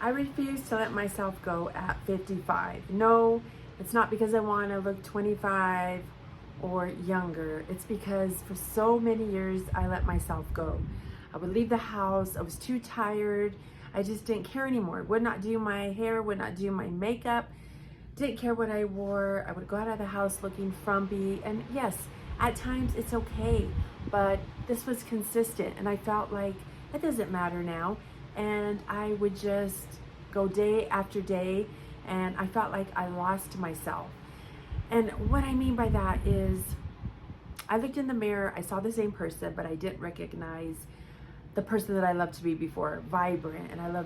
I refuse to let myself go at 55. No, it's not because I want to look 25 or younger. It's because for so many years I let myself go. I would leave the house. I was too tired. I just didn't care anymore. Would not do my hair, would not do my makeup, didn't care what I wore. I would go out of the house looking frumpy. And yes, at times it's okay, but this was consistent and I felt like it doesn't matter now. And I would just go day after day and I felt like I lost myself. And what I mean by that is I looked in the mirror, I saw the same person, but I didn't recognize the person that I loved to be before, vibrant, and I love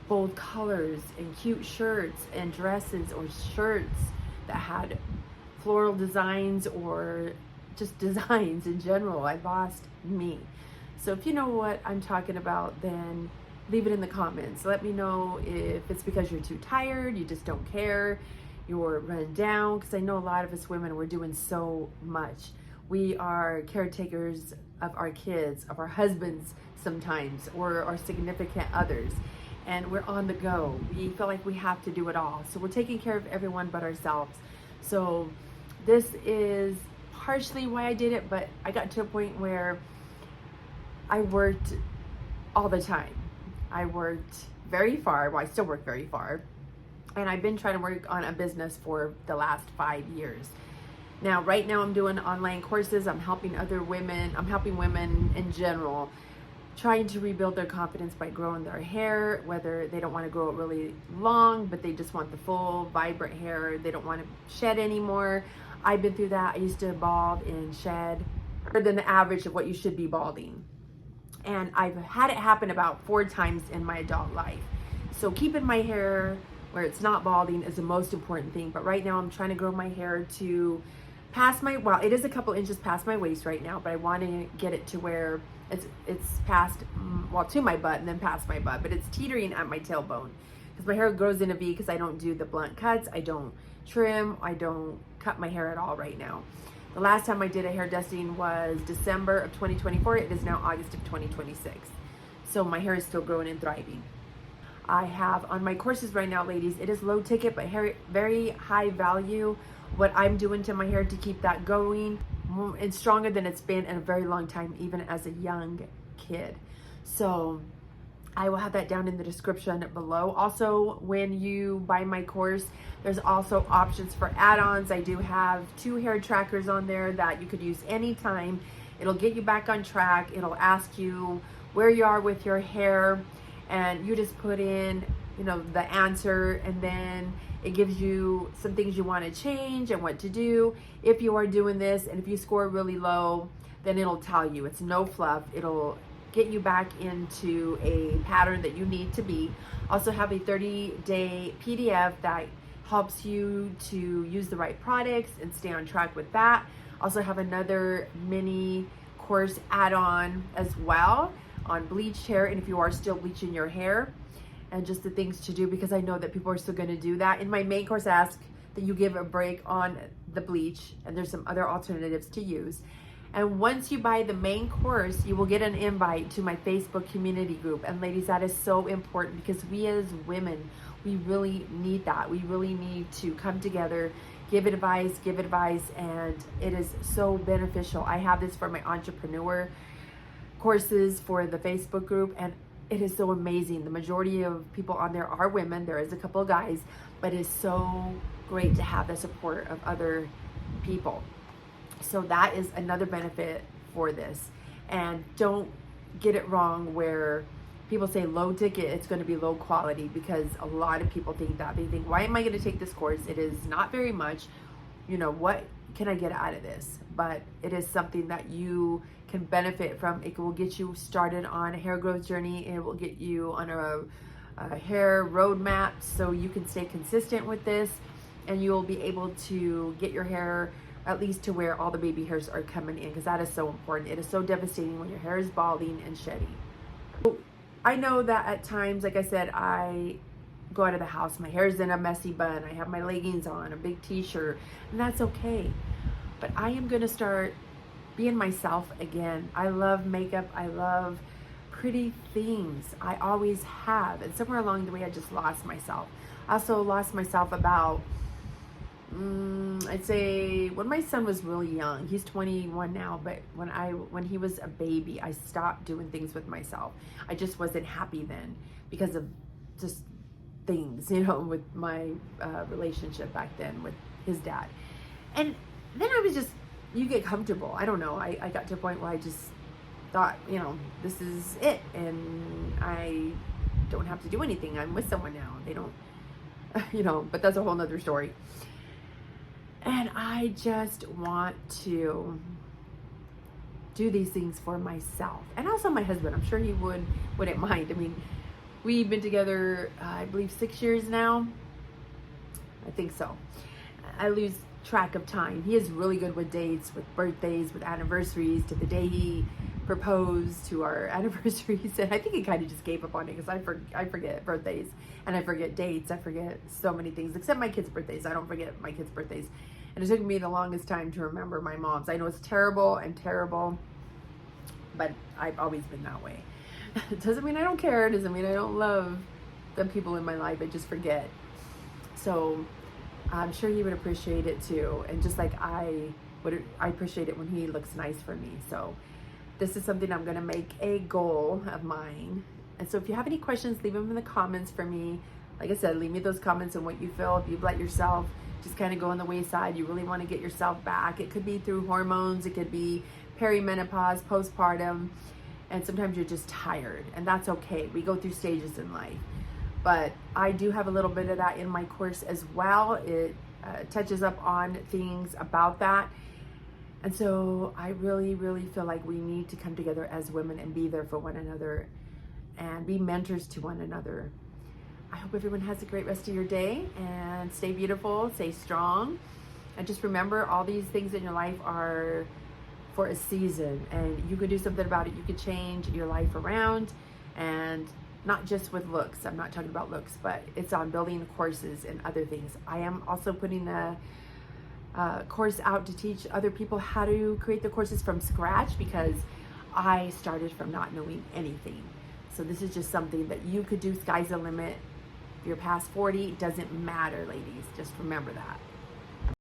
bold colors and cute shirts and dresses or shirts that had floral designs or just designs in general. I lost me. So if you know what I'm talking about, then leave it in the comments. Let me know if it's because you're too tired, you just don't care, you're run down, because I know a lot of us women, we're doing so much. We are caretakers of our kids, of our husbands sometimes, or our significant others, and we're on the go. We feel like we have to do it all. So we're taking care of everyone but ourselves. So this is partially why I did it, but I got to a point where I worked all the time. I worked very far. Well, I still work very far. And I've been trying to work on a business for the last 5 years. Now, right now I'm doing online courses. I'm helping other women. I'm helping women in general trying to rebuild their confidence by growing their hair, whether they don't want to grow it really long, but they just want the full, vibrant hair. They don't want to shed anymore. I've been through that. I used to bald and shed more than the average of what you should be balding. And I've had it happen about 4 times in my adult life. So keeping my hair where it's not balding is the most important thing. But right now I'm trying to grow my hair to past my, well, it is a couple inches past my waist right now, but I want to get it to where it's past, well, to my butt and then past my butt, but it's teetering at my tailbone because my hair grows in a V because I don't do the blunt cuts. I don't trim. I don't cut my hair at all right now. The last time I did a hair dusting was December of 2024. It is now August of 2026. So my hair is still growing and thriving. I have on my courses right now, ladies, it is low ticket, but very high value. What I'm doing to my hair to keep that going and stronger than it's been in a very long time, even as a young kid. So I will have that down in the description below. Also, when you buy my course, there's also options for add-ons. I do have 2 hair trackers on there that you could use anytime. It'll get you back on track. It'll ask you where you are with your hair, and you just put in, you know, the answer, and then it gives you some things you want to change and what to do if you are doing this. And if you score really low, then it'll tell you. It's no fluff. It'll get you back into a pattern that you need to be. Also have a 30-day PDF that helps you to use the right products and stay on track with that. Also have another mini course add-on as well on bleached hair, and if you are still bleaching your hair, and just the things to do, because I know that people are still going to do that. In my main course, I ask that you give a break on the bleach, and there's some other alternatives to use. And once you buy the main course, you will get an invite to my Facebook community group. And ladies, that is so important because we as women, we really need that. We really need to come together, give advice, and it is so beneficial. I have this for my entrepreneur courses for the Facebook group, and it is so amazing. The majority of people on there are women. There is a couple of guys, but it's so great to have the support of other people. So that is another benefit for this. And don't get it wrong where people say low ticket, it's going to be low quality, because a lot of people think that. They think, why am I going to take this course? It is not very much. You know, what can I get out of this? But it is something that you can benefit from. It will get you started on a hair growth journey. It will get you on a hair roadmap so you can stay consistent with this, and you will be able to get your hair at least to where all the baby hairs are coming in, because that is so important. It is so devastating when your hair is balding and shedding. I know that at times, like I said, I go out of the house, my hair's in a messy bun, I have my leggings on, a big t-shirt, and that's okay. But I am gonna start being myself again. I love makeup, I love pretty things. I always have. And somewhere along the way, I just lost myself. I also lost myself about, I'd say when my son was really young. He's 21 now, but when he was a baby, I stopped doing things with myself. I just wasn't happy then because of just things, with my relationship back then with his dad. And then you get comfortable. I don't know. I got to a point where I just thought, this is it. And I don't have to do anything. I'm with someone now. They don't, but that's a whole nother story. And I just want to do these things for myself. And also my husband. I'm sure he wouldn't mind. I mean, we've been together, I believe 6 years now. I think so. I lose track of time. He is really good with dates, with birthdays, with anniversaries, to the day he proposed, to our anniversaries. And I think he kind of just gave up on it because I forget birthdays and I forget dates. I forget so many things, except my kids' birthdays. I don't forget my kids' birthdays. And it took me the longest time to remember my mom's. I know it's terrible, but I've always been that way. It doesn't mean I don't care. It doesn't mean I don't love the people in my life. I just forget. So I'm sure he would appreciate it too. And just like I appreciate it when he looks nice for me. So this is something I'm going to make a goal of mine. And so if you have any questions, leave them in the comments for me. Like I said, leave me those comments on what you feel. If you've let yourself just kind of go on the wayside, you really want to get yourself back. It could be through hormones. It could be perimenopause, postpartum. And sometimes you're just tired, and that's okay. We go through stages in life. But I do have a little bit of that in my course as well. It touches up on things about that. And so I really, really feel like we need to come together as women and be there for one another and be mentors to one another. I hope everyone has a great rest of your day, and stay beautiful, stay strong. And just remember, all these things in your life are for a season, and you can do something about it. You can change your life around, and not just with looks. I'm not talking about looks, but it's on building courses and other things. I am also putting a course out to teach other people how to create the courses from scratch, because I started from not knowing anything. So this is just something that you could do. Sky's the limit. If you're past 40, it doesn't matter, ladies. Just remember that.